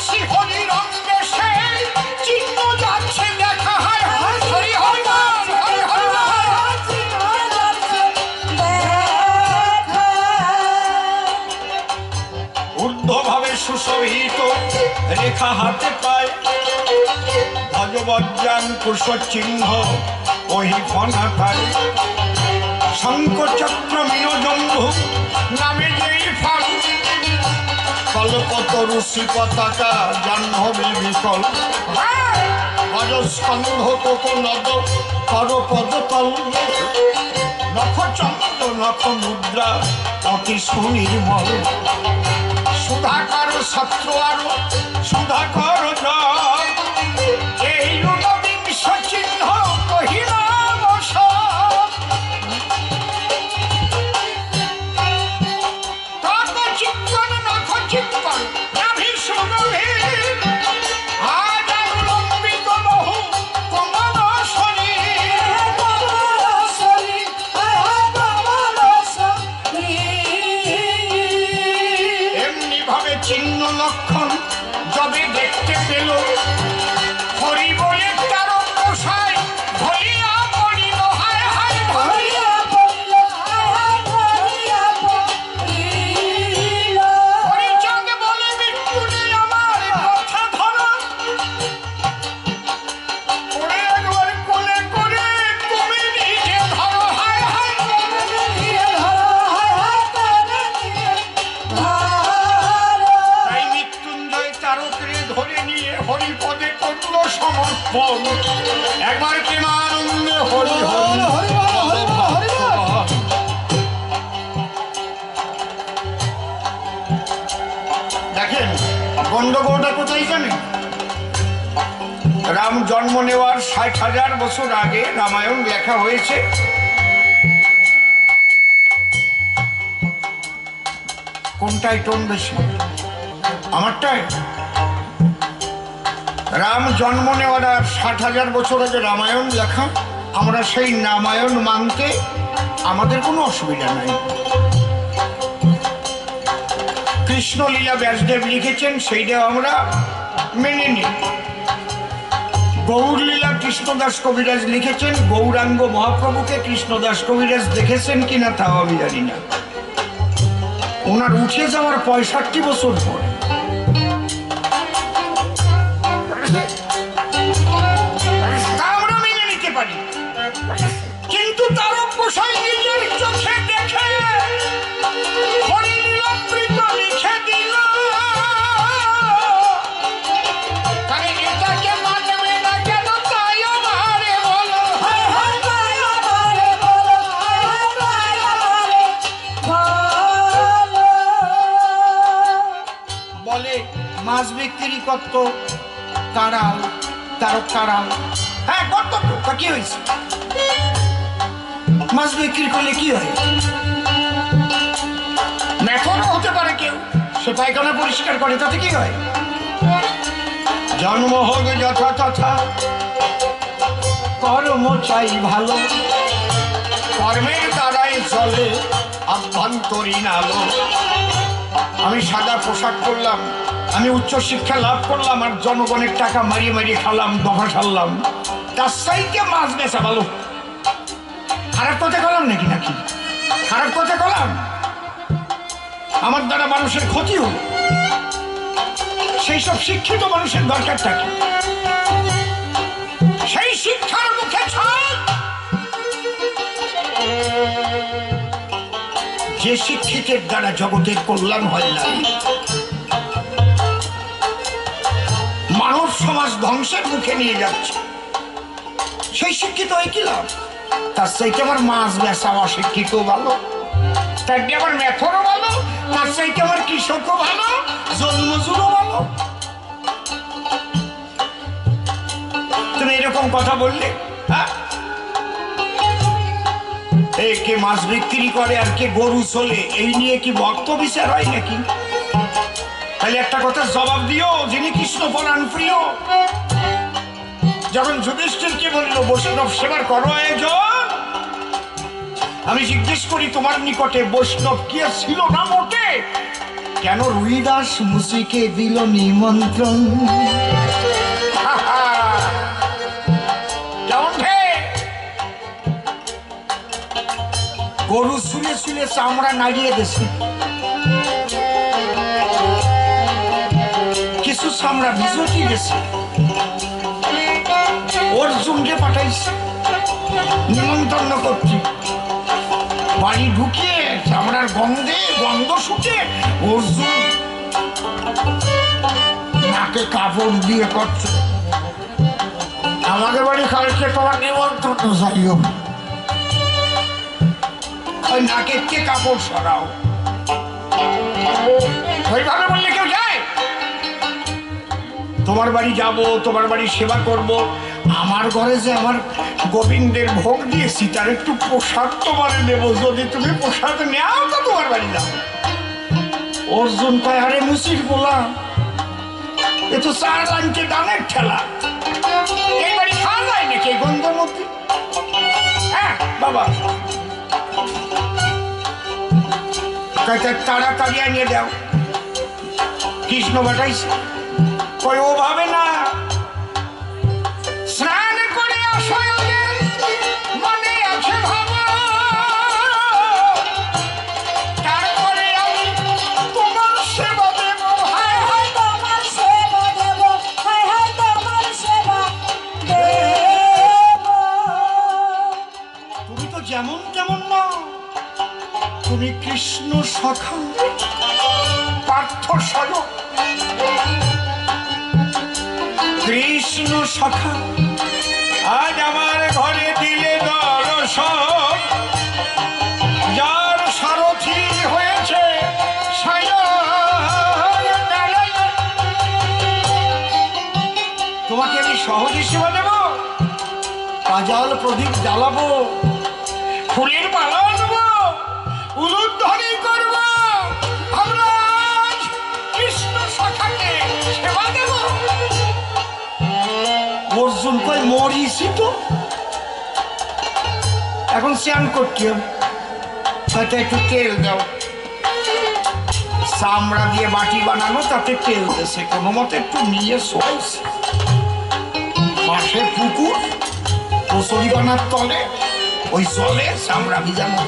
শিহরি রঙে সেই চিহ্ন যাচ্ছে দেখা। হায় হায় হরি হরি বল, হরি হরি বল। ঊর্ধ্বভাবে সুশোভিত রেখা হাতে পায়, ভজবজ্রাং কুশ চিহ্ন ওহি ফনাকায়, শঙ্খ চক্র মীনজম্বু নামে যেই ফল, কল্পতরু শ্রী পতাকা জাহ্নবী বিকল, অজস্কন্ধ কোকনদ কর পদতল, নখচন্দ্র নখ মুদ্রা অতি সুনির্মল, সুধাকর শত্রু আরো সুধাকর জয়, এই ঊনবিংশ চিহ্ন কহিলাম সব। তব চিত্তন নখ চিত্তন নাভি সুগভীর, আজ অবলম্বিত বহু কমল শরীর। এমনি ভাবে চিহ্ন লক্ষণ যবে দেখতে পেল, হরি বলে তারক গোসাই ভরিয়া পড়িল। হায় হায় ভরিয়া পড়িল, হরিচাঁদ বলে মৃত্যু নেই আমার কথা ধরো, ওরে একবার কোলে করে তুমি নিজে ধরো। হায় হায় তাই মৃত্যুঞ্জয় তারকরে ধরে নিয়ে হরিপদে করল সমর্পণ। একবার প্রেমানন্দে হরি হরি দেখেন গন্ডগোলটা কোথায় জানেন? রাম জন্ম নেওয়ার ৬০,০০০ বছর আগে রামায়ণ লেখা হয়েছে। কোনটাই টোন বেশি? আমারটাই। রাম জন্ম নেওয়ার ৬০,০০০ বছর আগে রামায়ণ লেখা, আমরা সেই রামায়ণ মানতে আমাদের কোনো অসুবিধা নাই। কৃষ্ণলীলা ব্যাসদেব লিখেছেন, সেইটা আমরা মেনে নিই। গৌরলীলা কৃষ্ণদাস কবিরাজ লিখেছেন, গৌরাঙ্গ মহাপ্রভুকে কৃষ্ণদাস কবিরাজ দেখেছেন কিনা তাও আমি জানি না। ওনার উঠে যাওয়ার ৬৫ বছর পর আমরা মেনে নিতে পারি, কিন্তু তারক গোসাই নিজের চোখে দেখে হরিলীলামৃত লিখে দিল। তাহলে এটাকে মানবে না কেন? তাই আমারে বলো। বলে মাছ বিক্রি করতো তারাল, তারক তারাল। হ্যাঁ করতো তো, তা কি হয়েছে? মাছ বিক্রি করলে কি হয়? মেথরও হতে পারে কেউ, সে পায়খানা পরিষ্কার করে, তাতে কি হয়? জন্ম হোক যথা তথা, কর্ম চাই ভালো, কর্মের দ্বারাই চলে আভ্যন্তরীণ আলো। আমি সাদা পোশাক পরলাম, আমি উচ্চশিক্ষা লাভ করলাম, আর জনগণের টাকা মারিয়ে মারিয়ে খালাম, দফা সারলাম, তার চাইতে মাছ বেচা ভালো। খারাপ কথা করলাম নাকি? নাকি খারাপ কথা করলাম? আমার দ্বারা মানুষের ক্ষতি হল, সেই সব শিক্ষিত মানুষের দরকারটা কি? সেই শিক্ষার মুখে ছাড়, যে শিক্ষিতের দ্বারা জগতের কল্যাণ হয় না, মানব সমাজ ধ্বংসের মুখে নিয়ে যাচ্ছে, সেই শিক্ষিত হয় কি লাভ? তার চাইতে আমার মাছ বেচা অশিক্ষিত ভালো, তার আমার মেথরও ভালো, তার চাইতে আমার কৃষকও ভালো, জন্মজুরও ভালো। তুমি এরকম কথা বললে, হ্যাঁ? কে মাছ বিক্রি করে আর কে গরু চলে, এই নিয়ে কি ভক্ত বিচার হয় নাকি? তাহলে একটা কথা জবাব দিও, যিনি কৃষ্ণ পরাণ প্রিয়, যখন যুধিষ্ঠিরকে বলল বৈষ্ণব সেবার করো আয়োজন, আমি জিজ্ঞেস করি তোমার নিকটে বৈষ্ণব কি ছিল না মোটে, কেন রুইদাস মুসিকে দিল নিমন্ত্রণ? কেমন গরু শুলে শুলে চামড়া নাড়িয়ে দিয়েছে, কিছু চামড়া বিজটি গেছে, অর্জুনকে পাঠাইছে নিমন্ত্রণ করছি, বাড়ি ঢুকিয়ে চামড়ার গন্ধ শুকে অর্জুন নাকে কাপড় দিয়ে করছে, আমাদের বাড়ি কালকে তোমার নিমন্ত্রণ যাইও, নাকের কে কাপড় সরাও, ওইভাবে বললে কেউ যায়? তোমার বাড়ি যাব, তোমার বাড়ি সেবা করব, আমার ঘরে যে আমার গোবিন্দের ভোগ দিয়েছি তার একটু প্রসাদ তোমারে দেবো, যদি তুমি প্রসাদ নেও তো তোমার বাড়ি যাও। অর্জুন কয় আরে মুসির বলা, এ তো 4 লাইনকে দানের ঠেলা, এই বাড়ি খাওয়া যায় নাকি গন্ধের মধ্যে? হ্যাঁ বাবা, তাড়াতাড়ি আনিয়ে দাও। কৃষ্ণ পাঠাইছে, কই ও ভাবে না, স্নান করে আসো আগে, মনে আছে ভাবো, তারপরে আমি তোমার সেবা দেব, হায় হায় তোমার সেবা দেব, হায় হায় তোমার সেবা দেব। তুমি তো যেমন তেমন না, তুমি কৃষ্ণ সখা পার্থ স্বয়ং, কৃষ্ণ সখা আজ আমার ঘরে দিলে দর্শন, যার সারথি হয়েছে তোমাকে আমি সহজে সেবা দেব, কাজাল প্রদীপ জ্বালাবো, ফুলের মালা আনবো, উলুধ্বনি করব, আমরা কৃষ্ণ সখাকে সেবা দেব। অর্জুন কয় মরিছি তো, এখন স্নান করতে হবে, তাতে একটু তেল দাও, চামড়া দিয়ে বাটি বানানো, তাতে তেল দিয়েছে, কোনো মতে একটু নিয়ে শোয়াইছে, পাশে পুকুর, কচুরি বানার তলে ওই জলে চামড়া ভিজানো,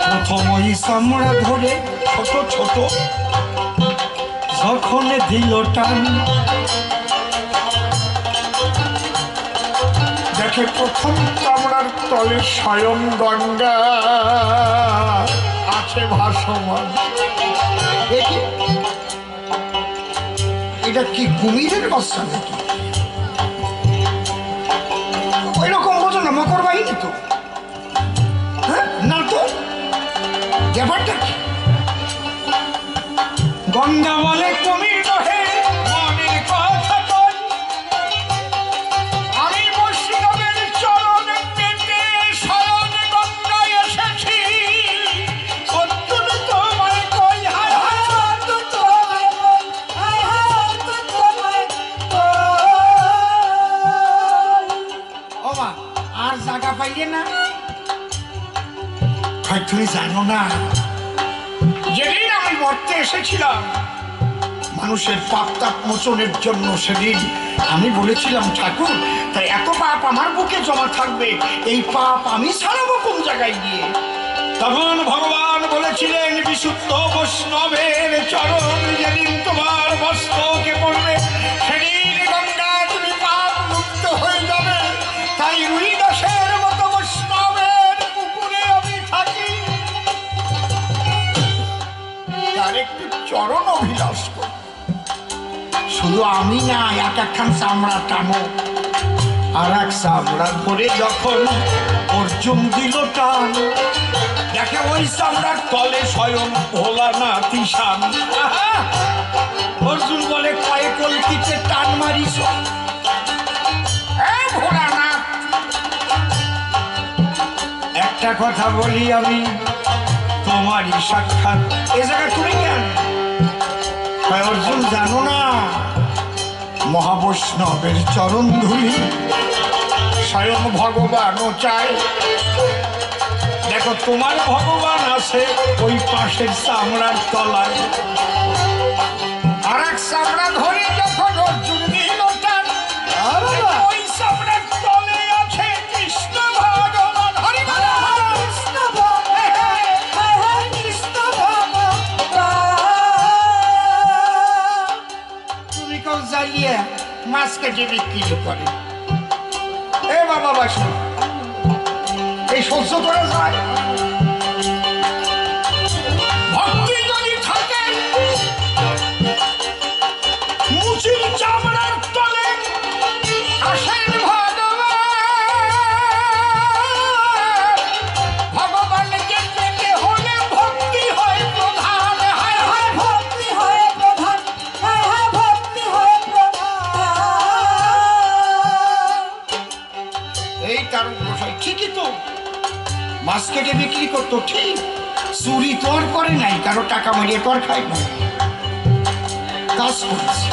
প্রথম ওই চামড়া ধরে ছোট ছোট যখন দিল টান, দেখে প্রথম চামড়ার তলে স্বয়ং গঙ্গা আছে ভাসমান। এটা কি কুমিরের বাচ্চা নাকি? ওই রকম বোঝো না, মকর বাহিনী তো, হ্যাঁ না তো, ব্যাপারটা কি? গঙ্গা বলে কুমির নহে, মনের কথা কই, আমি বৈষ্ণবের চরণ পেতে স্বয়ং গঙ্গায় এসেছি, অর্জুন তোমায় কই, হায় হায় অর্জুন তোমায় কই, হায় হায় অর্জুন তোমায় কই। ও মা, আর জায়গা পাইলে না? তুমি জানো না, যেদিন আমি মরতে এসেছিলাম মানুষের পাপ তাপ মোচনের জন্য, সেদিন আমি বলেছিলাম ঠাকুর তাই এত পাপ আমার বুকে জমা থাকবে, এই পাপ আমি ছাড়াবো কোন জায়গায় গিয়ে? তখন ভগবান বলেছিলেন বিশুদ্ধ বৈষ্ণবের চরণ যেদিন তোমার বস্ত্রকে পড়বে, সেদিন গঙ্গা তুমি পাপ মুক্ত হয়ে যাবে, তাই রুইদাসের মতো বৈষ্ণবের পুকুরে আমি থাকি, তার একটু চরণ অভিলাষ করি। শুধু আমি না, এক একখান চামড়া টানো, আর এক চামড়া ধরে যখন অর্জুন দিল টান, দেখে ওই চামড়ার তলে স্বয়ং ভোলানাথ ঈশান। অর্জুন বলে কয়ে কলকিতে টান মারিস, ভোলানাথ একটা কথা বলি আমি, তোমারই সাক্ষাৎ। এ জায়গা তুমি কেন? অর্জুন জানো না, মহাবৈষ্ণবের চরণ ধুলি স্বয়ং ভগবানও চায়। দেখো তোমার ভগবান আছে ওই পাশের চামড়ার তলায়, আর এক চামড়া ধরে যখন অর্জুন দিল টান, ওই চামড়ার তলে আছে কৃষ্ণ ভগবান। হরি বল। কৃষ্ণ ভগবান, কৃষ্ণ ভগবান। তুমি কেউ জ্বালিয়ে মাছ কেটে বিক্রি করে। এ বাবা বাসু, এই সহ্য করা যায়? ভক্তি যদি থাকে মুচির চামড়ার তলে আসেন ভগবান। ভগবানকে পেতে হলে ভক্তি হয় প্রধান। হায় হায় ভক্তি হয় প্রধান, হায় হায় ভক্তি হয় প্রধান। এই তার গোসাই ঠিকই তো, মাছ কেটে বিক্রি করতো ঠিক, চুরি তো আর করে নাই, কারো টাকা মারিয়ে তো আর খাই না, কাজ করেছে।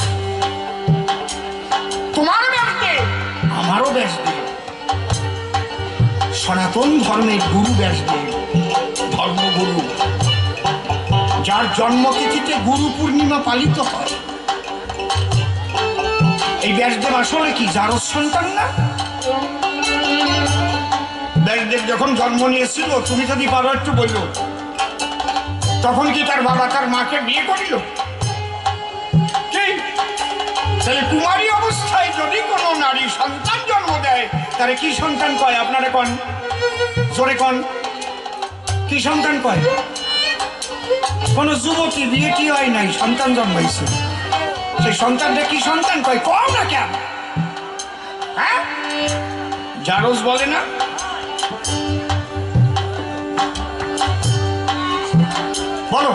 তোমার ব্যাসকে আমারও ব্যাস দিল, সনাতন ধর্মের গুরু ব্যাসদেব, ধর্মগুরু, যার জন্মতিথিতে গুরু পূর্ণিমা পালিত হয়। এই ব্যাসদেব আসলে কি যারও সন্তান না? ব্যাসদেব যখন জন্ম নিয়েছিল, তুমি যদি পারো একটু বললো, তখন কি তার বাবা তার মাকে বিয়ে করিল? তাহলে কুমারী অবস্থায় যদি কোনো নারী সন্তান জন্ম দেয়, তারে কি সন্তান কয়? আপনারা কন, জোরে কন, কি সন্তান কয়? কোন যুবতী বিয়েটি হয় নাই, সন্তান জন্মাইছে, সেই সন্তানটা কি সন্তান কয়? কম না কেন? হ্যাঁ, জারজ বলে না? বলো,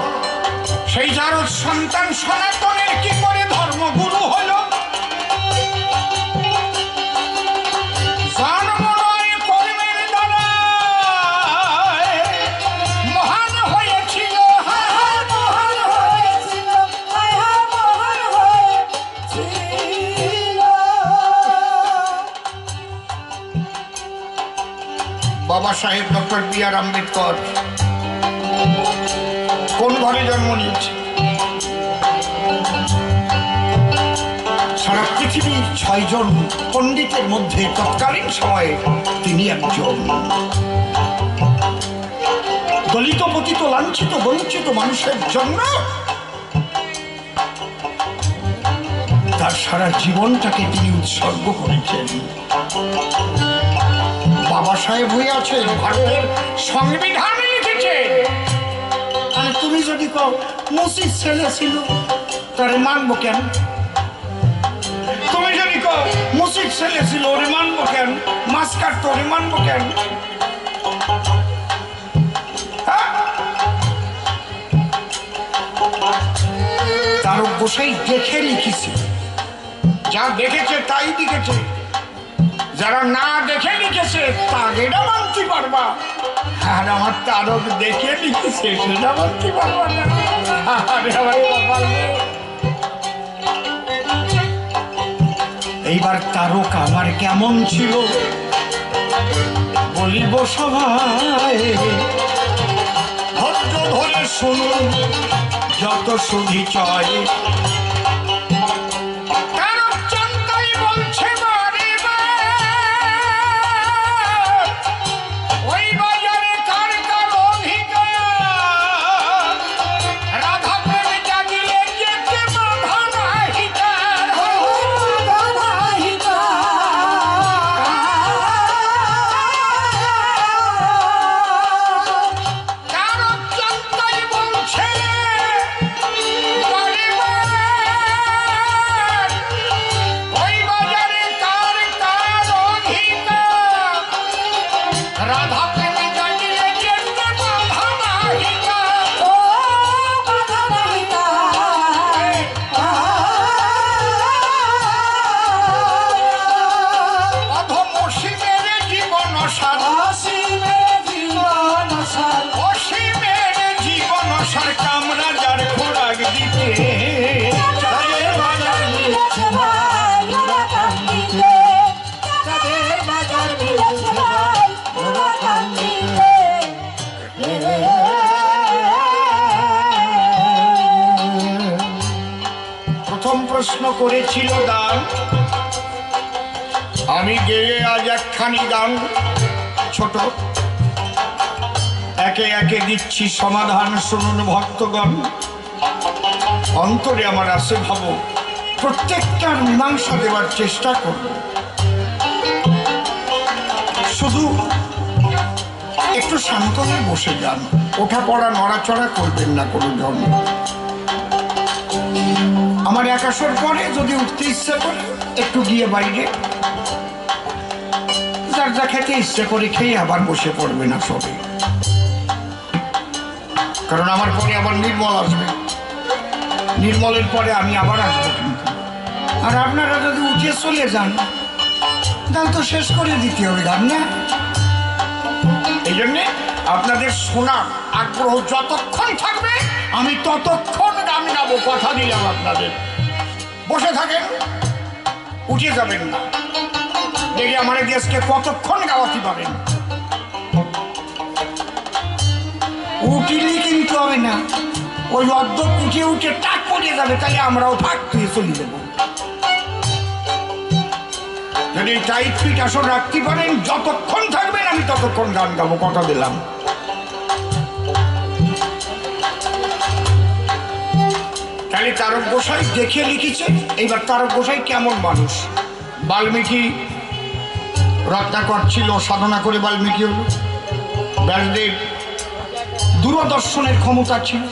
সেই জারজ সন্তান সনাতনের কি করে ধর্মগুরু হলো? জন্ম নয় কর্মের দ্বারা মহান হয়েছিল। হায় হায় মহান হয়েছিল, হায় হায় মহান হয়েছিল। বাবা সাহেব ডক্টর বি আর আম্বেদকর কোন ঘরে জন্ম নিয়েছে? সারা পৃথিবীর 6 জন পণ্ডিতের মধ্যে তৎকালীন সময়ে তিনি একজন। দলিত, পতিত, লাঞ্ছিত, বঞ্চিত মানুষের জন্য তার সারা জীবনটাকে তিনি উৎসর্গ করেছেন। বাবা সাহেব হয়ে আছে, ভারতের সংবিধান লিখেছে। আর তুমি যদি কও মুসির ছেলে ছিল, তারে মানবো কেন? তুমি যদি কও মুসির ছেলে ছিল, ওরে মানবো কেন? মাছ কাটতো, ওরে মানবো কেন? তার গোসাই দেখে লিখেছে, যা দেখেছে তাই লিখেছে, যারা না দেখে লিখেছে তাদেরও মানতে পারবা, আর আমার তারক দেখে লিখেছে সেটা মানতে পারবা না। এইবার তারক আমার কেমন ছিল বলিব সবাই, ধৈর্য ধরে শুনুন যত সুধি চয়। চাঁদের বাজার মিলেছে ভাই ওরা কান্দিতে, চাঁদের বাজার মিলেছে ভাই ওরা কান্দিতে। প্রথম প্রশ্ন করেছিল দান, আমি গেয়ে আজ একখানি গান ছোট, একে একে দিচ্ছি সমাধান, শুনুন ভক্তগণ। অন্তরে আমার আছে ভাব, প্রত্যেকটার মীমাংসা দেওয়ার চেষ্টা করব, শুধু একটু শান্ত হয়ে বসে যান, ওঠা পড়া নড়াচড়া করবেন না কোনো জন্য। আমার একাশোর পরে যদি উঠতে ইচ্ছে করে একটু গিয়ে বাইরে যার যা খেতে ইচ্ছে করে খেয়ে আবার বসে পড়বে না সবে, কারণ আমার পরে আবার নির্মল আসবে, নির্মলের পরে আমি আবার আসবো কিন্তু। আর আপনারা যদি উঠে চলে যান গান তো শেষ করে দিতে হবে গান না। এই জন্যে আপনাদের শোনার আগ্রহ যতক্ষণ থাকবে আমি ততক্ষণ গান গাবো, কথা দিলাম আপনাদের। বসে থাকেন, উঠে যাবেন না, দেখি আমার দেশকে কতক্ষণ গাওয়াতে পারেন। উঠিলি কিন্তু হবে না, ওই অর্ধ উঠে উঠে টাক পড়ে যাবে, তাহলে আমরাও ফাঁক দিয়ে চলে যাবো। যদি টাইট ফিট আসন রাখতে পারেন, যতক্ষণ থাকবেন আমি ততক্ষণ গান গাবো, কথা দিলাম। তাহলে তারক গোসাই দেখে লিখেছে। এইবার তারক গোসাই কেমন মানুষ? বাল্মীকি রত্নাকর ছিল, সাধনা করে বাল্মীকি হল। ব্যাসদেব দূরদর্শনের ক্ষমতা ছিল,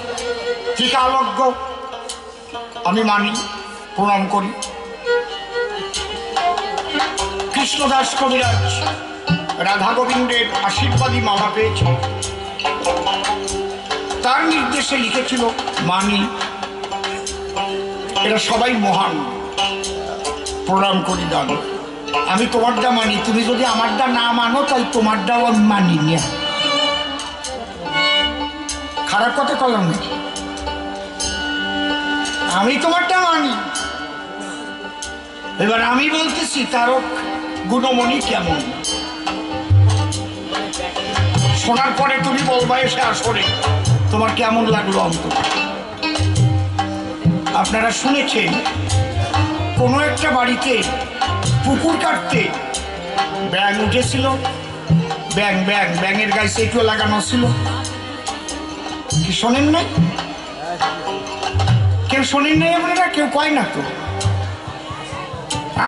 টিকালজ্ঞ, আমি মানি, প্রণাম করি। কৃষ্ণদাস কবিরাজ রাধা গোবিন্দের আশীর্বাদী মালা পেয়েছে, তার নির্দেশে লিখেছিল, মানি। এরা সবাই মহান, প্রণাম করি। দান আমি তোমারটা মানি, তুমি যদি আমারটা না মানো তাহলে তোমারটাও আমি মানি না। খারাপ কথা কলম নাকি? আমি তোমারটা মানি। এবার আমি বলতেছি তারক গুণমণি কেমন, শোনার পরে তুমি বলবা এসে আসরে তোমার কেমন লাগলো অন্তত। আপনারা শুনেছেন কোনো একটা বাড়িতে পুকুর কাটতে ব্যাঙ উঠেছিল, ব্যাঙের গায়ে সেটুও লাগানো ছিল, কি শোনেন নাই? কেউ শোনেন নাই আপনারা? কেউ কয় না তো।